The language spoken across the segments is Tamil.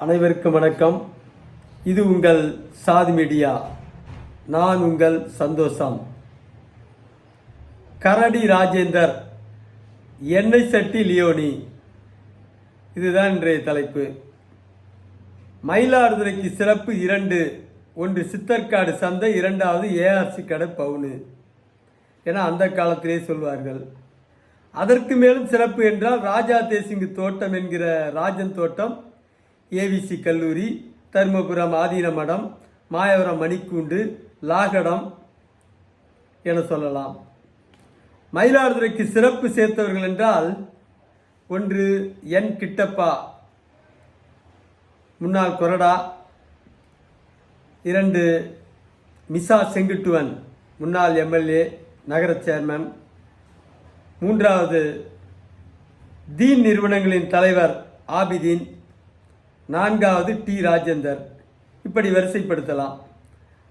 அனைவருக்கும் வணக்கம். இது உங்கள் சாதி மீடியா. நான் உங்கள் சந்தோஷம். கரடி ராஜேந்தர், எண்ணெய் சட்டி லியோனி, இதுதான் இன்றைய தலைப்பு. மயிலாடுதுறைக்கு சிறப்பு 2. ஒன்று சித்தர்காடு சந்தை, 2வது ஏஆர்சி கடை பவுனு என அந்த காலத்திலே சொல்வார்கள். அதற்கு மேலும் சிறப்பு என்றால் ராஜா தேசிங்கு தோட்டம் என்கிற ராஜன் தோட்டம், ஏவிசி கல்லூரி, தருமபுரம் ஆதீன மடம், மாயவரம் மணிக்கூண்டு, லாகடம் என சொல்லலாம். மயிலாடுதுறைக்கு சிறப்பு சேர்த்தவர்கள் என்றால், ஒன்று என் கிட்டப்பா, முன்னாள் கொறடா. 2 மிசா செங்குட்டுவன், முன்னாள் எம்எல்ஏ, நகர சேர்மன். 3வது தீன் நிறுவனங்களின் தலைவர் ஆபிதீன். 4வது டி ராஜேந்தர். இப்படி வரிசைப்படுத்தலாம்.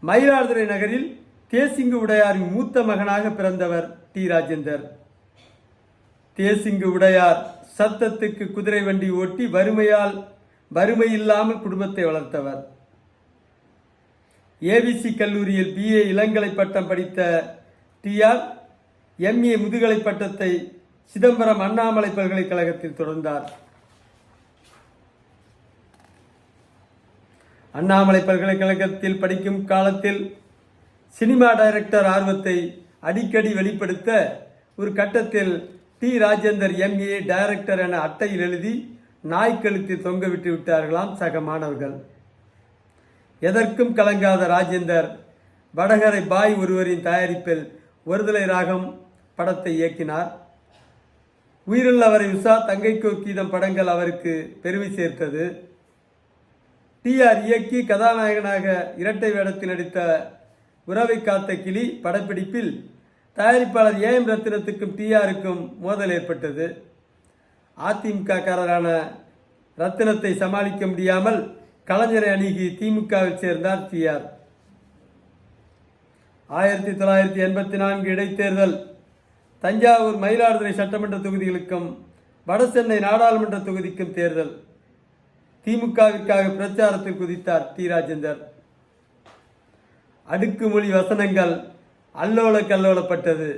மயிலாடுதுறை நகரில் தேசிங்கு உடையாரின் மூத்த மகனாக பிறந்தவர் டி ராஜேந்தர். தேசிங்கு உடையார் சத்தத்துக்கு குதிரை வண்டி ஓட்டி வறுமை இல்லாமல் குடும்பத்தை வளர்த்தவர். ஏவிசி கல்லூரியில் பிஏ இளங்கலை பட்டம் படித்த டிஆர் எம்ஏ முதுகலை பட்டத்தை சிதம்பரம் அண்ணாமலை பல்கலைக்கழகத்தில் தொடர்ந்தார். அண்ணாமலை பல்கலைக்கழகத்தில் படிக்கும் காலத்தில் சினிமா டைரக்டர் ஆர்வத்தை அடிக்கடி வெளிப்படுத்த ஒரு கட்டத்தில் டி ராஜேந்தர் எம்ஏ டைரக்டர் என அட்டையில் எழுதி நாய்க்கழுத்தில் தொங்கவிட்டு விட்டார்களாம் சக மாணவர்கள். எதற்கும் கலங்காத ராஜேந்தர் வடகரை பாய் ஒருவரின் தயாரிப்பில் ஒருதலை ராகம் படத்தை இயக்கினார். உயிருள்ளவரை உஷா, தங்கைக்கோ கீதம் படங்கள் அவருக்கு பெருமை சேர்த்தது. டிஆர் இயக்கி கதாநாயகனாக இரட்டை வேடத்தில் நடித்த உறவை காத்த கிளி படப்பிடிப்பில் தயாரிப்பாளர் ஏஎம் ரத்தினத்துக்கும் டிஆருக்கும் மோதல் ஏற்பட்டது. அதிமுக காரரான ரத்தினத்தை சமாளிக்க முடியாமல் கலைஞரை அணுகி திமுகவில் சேர்ந்தார் டிஆர். 1984 இடைத்தேர்தல் தஞ்சாவூர், மயிலாடுதுறை சட்டமன்ற தொகுதிகளுக்கும் வடசென்னை நாடாளுமன்ற தொகுதிக்கும் தேர்தல். திமுகவிற்காக பிரச்சாரத்தில் குதித்தார் டி ராஜேந்தர். அடுக்குமொழி வசனங்கள் அல்லோல கல்லோலப்பட்டது.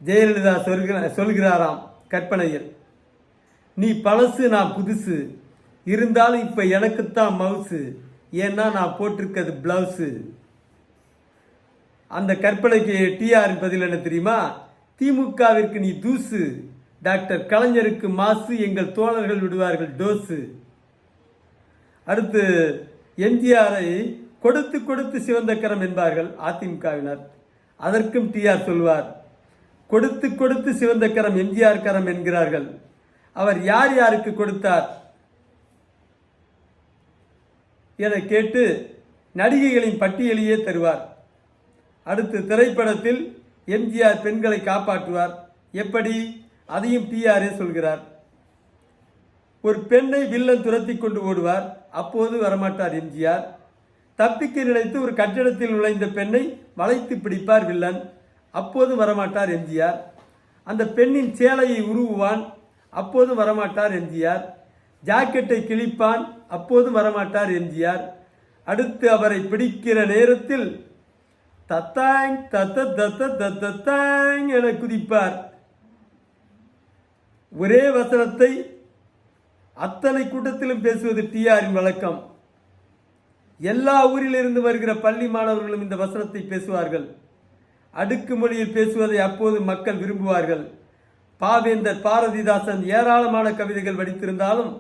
ஜெயலலிதா சொல்கிறாராம் கற்பனையில், நீ பழசு நான் புதுசு, இருந்தாலும் இப்ப எனக்குத்தான் மவுசு, ஏன்னா நான் போட்டிருக்கிறது பிளவுஸு. அந்த கற்பனைக்கு டிஆர் பதில் என்ன தெரியுமா? திமுகவிற்கு நீ தூசு, டாக்டர் கலைஞருக்கு மாசு, எங்கள் தோழர்கள் விடுவார்கள் டோசு. அடுத்து எம்ஜிஆரை கொடுத்து கொடுத்து சிவந்த கரம் என்பார்கள் அதிமுகவினர். அதற்கும் டிஆர் சொல்வார், கொடுத்து கொடுத்து சிவந்த கரம் எம்ஜிஆர் கரம் என்கிறார்கள். அவர் யார் யாருக்கு கொடுத்தார் என கேட்டு நடிகைகளின் பட்டியலையே தருவார். அடுத்து திரைப்படத்தில் எம்ஜிஆர் பெண்களை காப்பாற்றுவார். எப்படி? அதையும் டிஆரே சொல்கிறார். ஒரு பெண்ணை வில்லன் துரத்தி கொண்டு ஓடுவார், அப்போது வரமாட்டார் எம்ஜிஆர். தப்பிக்க நினைத்து ஒரு கட்டிடத்தில் நுழைந்த பெண்ணை வளைத்து பிடிப்பார் வில்லன், அப்போது வரமாட்டார் எம்ஜிஆர். அந்த பெண்ணின் சேலையை உருவுவான், அப்போது வரமாட்டார் எம்ஜிஆர். ஜாக்கெட்டை கிழிப்பான், அப்போது வரமாட்டார் எம்ஜிஆர். அடுத்து அவரை பிடிக்கிற நேரத்தில் தத்தாங் தத்த தத்த தத்தாங் என குதிப்பார். ஒரே வசனத்தை அத்தனை கூட்டத்திலும் பேசுவது டிஆரின் வழக்கம். எல்லா ஊரிலிருந்து வருகிற பள்ளி மாணவர்களும் இந்த வசனத்தை பேசுவார்கள். அடுக்கு மொழியில் பேசுவதை அப்போது மக்கள் விரும்புவார்கள். பாவேந்தர், பாரதிதாசன் ஏராளமான கவிதைகள் வடித்திருந்தாலும்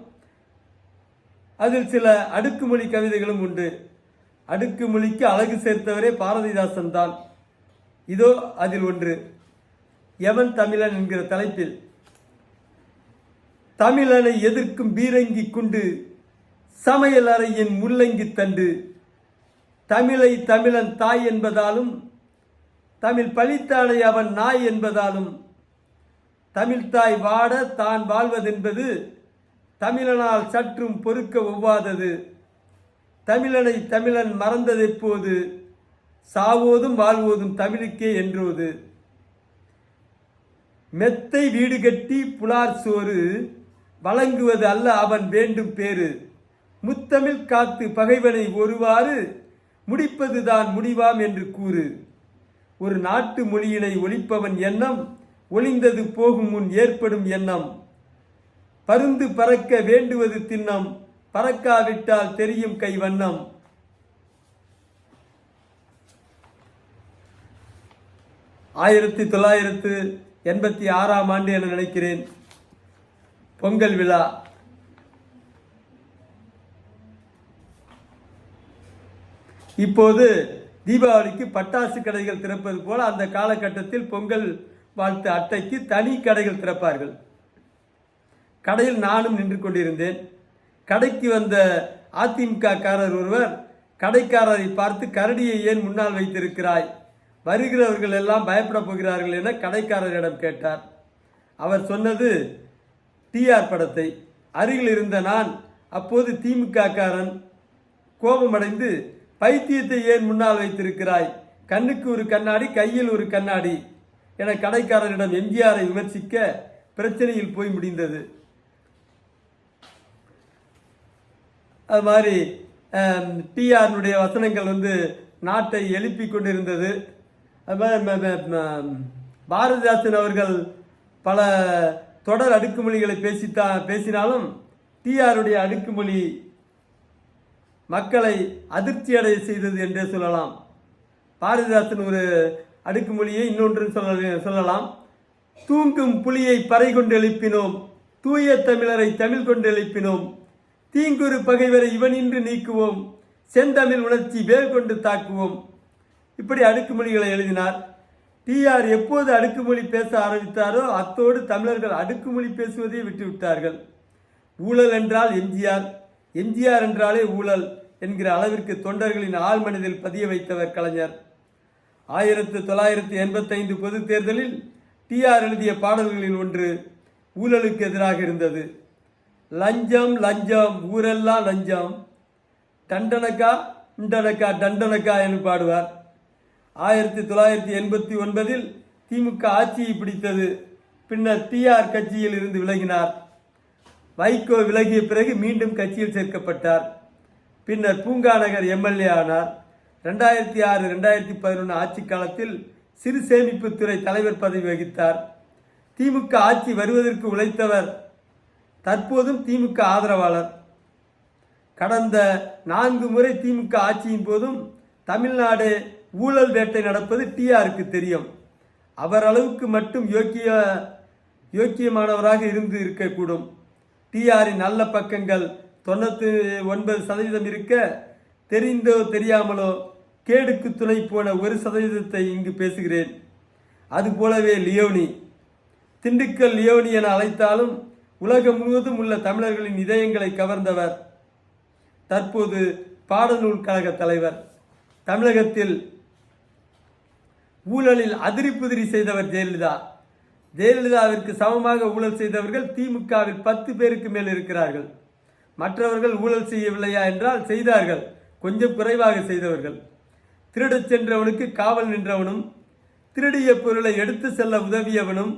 அதில் சில அடுக்குமொழி கவிதைகளும் உண்டு. அடுக்குமொழிக்கு அழகு சேர்த்தவரே பாரதிதாசன் தான். இதோ அதில் ஒன்று. எவன் தமிழன் என்கிற தலைப்பில், தமிழனை எதிர்க்கும் பீரங்கி குண்டு, சமையல் அறையின் முள்ளங்கி தண்டு, தமிழை தமிழன் தாய் என்பதாலும், தமிழ் பழித்தானை அவன் நாய் என்பதாலும், தமிழ்தாய் வாட தான் வாழ்வதென்பது தமிழனால் சற்றும் பொறுக்க ஒவ்வாதது. தமிழனை தமிழன் மறந்ததெப்போது, சாவோதும் வாழ்வோதும் தமிழுக்கே என்றோது. மெத்தை வீடு கட்டி புலார் சோறு, வழங்குவது அல்ல அவன் வேண்டும் பேரு. முத்தமிழ் காத்து பகைவனை ஒருவாறு முடிப்பதுதான் முடிவாம் என்று கூறு. ஒரு நாட்டு மொழியினை ஒழிப்பவன் எண்ணம் ஒளிந்தது போகும் முன் ஏற்படும் எண்ணம். பருந்து பறக்க வேண்டுவது திண்ணம், பறக்காவிட்டால் தெரியும் கை வண்ணம். 1986 ஆண்டு என நினைக்கிறேன். பொங்கல் விழா. இப்போது தீபாவளிக்கு பட்டாசு கடைகள் திறப்பது போல அந்த காலகட்டத்தில் பொங்கல் வாழ்த்து அட்டைக்கு தனி கடைகள் திறப்பார்கள். கடையில் நானும் நின்று கொண்டிருந்தேன். கடைக்கு வந்த அதிமுக காரர் ஒருவர் கடைக்காரரை பார்த்து, கரடியை ஏன் முன்னால் வைத்திருக்கிறாய், வருகிறவர்கள் எல்லாம் பயப்பட போகிறார்கள் என கடைக்காரரிடம் கேட்டார். அவர் சொன்னது டிஆர் படத்தை. அருகில் இருந்த நான் அப்போது திமுக காரன் கோபமடைந்து, பைத்தியத்தை ஏன் முன்னால் வைத்திருக்கிறாய், கண்ணுக்கு ஒரு கண்ணாடி கையில் ஒரு கண்ணாடி என கடைக்காரரிடம் எம்ஜிஆரை விமர்சிக்க பிரச்சனையில் போய் முடிந்தது. அது மாதிரி டிஆருடைய வசனங்கள் நாட்டை எழுப்பி கொண்டிருந்தது. அது மாதிரி பாரதிதாசன் அவர்கள் பல தொடர் அடுக்குமொழிகளை பேசினாலும் டிஆருடைய அடுக்குமொழி மக்களை அதிர்ச்சி அடைய செய்தது என்றே சொல்லலாம். பாரதிதாசன் ஒரு அடுக்குமொழியை இன்னொன்று சொல்லலாம். தூங்கும் புலியை பறை கொண்டு எழுப்பினோம், தூய தமிழரை தமிழ் கொண்டு எழுப்பினோம், தீங்குறு பகைவரை இவனின்று நீக்குவோம், செந்தமிழ் உணர்ச்சி வேல் கொண்டு தாக்குவோம். இப்படி அடுக்குமொழிகளை எழுதினார். டிஆர் எப்போது அடுக்குமொழி பேச ஆரம்பித்தாரோ அத்தோடு தமிழர்கள் அடுக்குமொழி பேசுவதை விட்டுவிட்டார்கள். ஊழல் என்றால் எம்ஜிஆர், எம்ஜிஆர் என்றாலே ஊழல் என்கிற அளவிற்கு தொண்டர்களின் ஆழ் மனதில் பதிய வைத்தவர் கலைஞர். 1985 பொது தேர்தலில் டிஆர் எழுதிய பாடல்களில் ஒன்று ஊழலுக்கு எதிராக இருந்தது. லஞ்சம் லஞ்சம் ஊரெல்லாம் லஞ்சம், டண்டனக்கா இண்டனக்கா டண்டனக்கா என்று பாடுவார். 1989 திமுக ஆட்சியை பிடித்தது. பின்னர் டிஆர் கட்சியில் இருந்து விலகினார். வைகோ விலகிய பிறகு மீண்டும் கட்சியில் சேர்க்கப்பட்டார். பின்னர் பூங்காநகர் எம்எல்ஏ ஆனார். 2006-2011 ஆட்சி காலத்தில் சிறு சேமிப்புத்துறை தலைவர் பதவி வகித்தார். திமுக ஆட்சி வருவதற்கு உழைத்தவர். தற்போதும் திமுக ஆதரவாளர். கடந்த 4 முறை திமுக ஆட்சியின் போதும் தமிழ்நாடு ஊழல் வேட்டை நடப்பது டிஆருக்கு தெரியும். அவர் அளவுக்கு மட்டும் யோக்கியமானவராக இருந்து இருக்கக்கூடும். டிஆரின் நல்ல பக்கங்கள் 99% இருக்க, தெரிந்தோ தெரியாமலோ கேடுக்கு துணை போன 1% இங்கு பேசுகிறேன். அதுபோலவே லியோனி, திண்டுக்கல் லியோனி என அழைத்தாலும் உலகம் முழுவதும் உள்ள தமிழர்களின் இதயங்களை கவர்ந்தவர். தற்போது பாடநூல் கழக தலைவர். தமிழகத்தில் ஊழலில் அதிரி புதிரி செய்தவர் ஜெயலலிதா. ஜெயலலிதாவிற்கு சமமாக ஊழல் செய்தவர்கள் திமுகவில் 10 பேருக்கு மேல் இருக்கிறார்கள். மற்றவர்கள் ஊழல் செய்யவில்லையா என்றால் செய்தார்கள், கொஞ்சம் குறைவாக செய்தவர்கள். திருடச் சென்றவனுக்கு காவல் நின்றவனும், திருடிய பொருளை எடுத்து செல்ல உதவியவனும்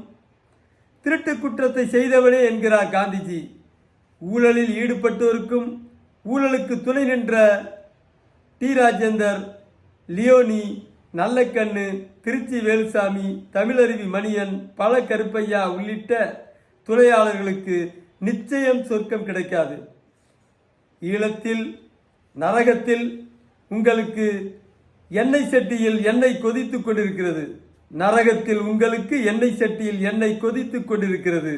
திருட்டு குற்றத்தை செய்தவனே என்கிறார் காந்திஜி. ஊழலில் ஈடுபட்டோருக்கும் ஊழலுக்கு துணை நின்ற டி ராஜேந்தர், லியோனி, நல்லக்கண்ணு, திருச்சி வேலுசாமி, தமிழருவி மணியன், பல கருப்பையா உள்ளிட்ட துணையாளர்களுக்கு நிச்சயம் சொர்க்கம் கிடைக்காது. ஈழத்தில் நரகத்தில் உங்களுக்கு எண்ணெய் சட்டியில் எண்ணெய் கொதித்து கொண்டிருக்கிறது. நரகத்தில் உங்களுக்கு எண்ணெய் சட்டியில் எண்ணெய் கொதித்து கொண்டிருக்கிறது.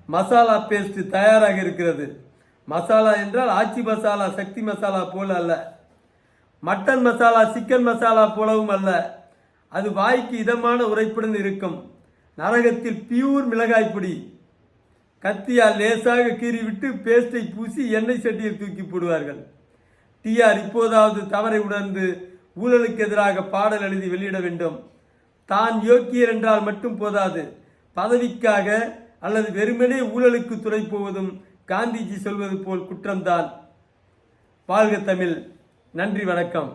மசாலா பேஸ்ட் தயாராக இருக்கிறது. மசாலா என்றால் ஆச்சி மசாலா, சக்தி மசாலா போல அல்ல. மட்டன் மசாலா, சிக்கன் மசாலா போலவும் அல்ல. அது வாய்க்கு இதமான உரைப்புடன் இருக்கும். நரகத்தில் பியூர் மிளகாய் பொடி. கத்தியால் லேசாக கீறிவிட்டு பேஸ்டை பூசி எண்ணெய் சட்டியில் தூக்கி போடுவார்கள். டிஆர் இப்போதாவது தவறை உணர்ந்து ஊழலுக்கு எதிராக பாடல் எழுதி வெளியிட வேண்டும். தான் யோக்கியர் என்றால் மட்டும் போதாது, பதவிக்காக அல்லது வெறுமனே ஊழலுக்கு துணை போவதும் காந்திஜி சொல்வது போல் குற்றம்தான். வாழ்க தமிழ். நன்றி, வணக்கம்.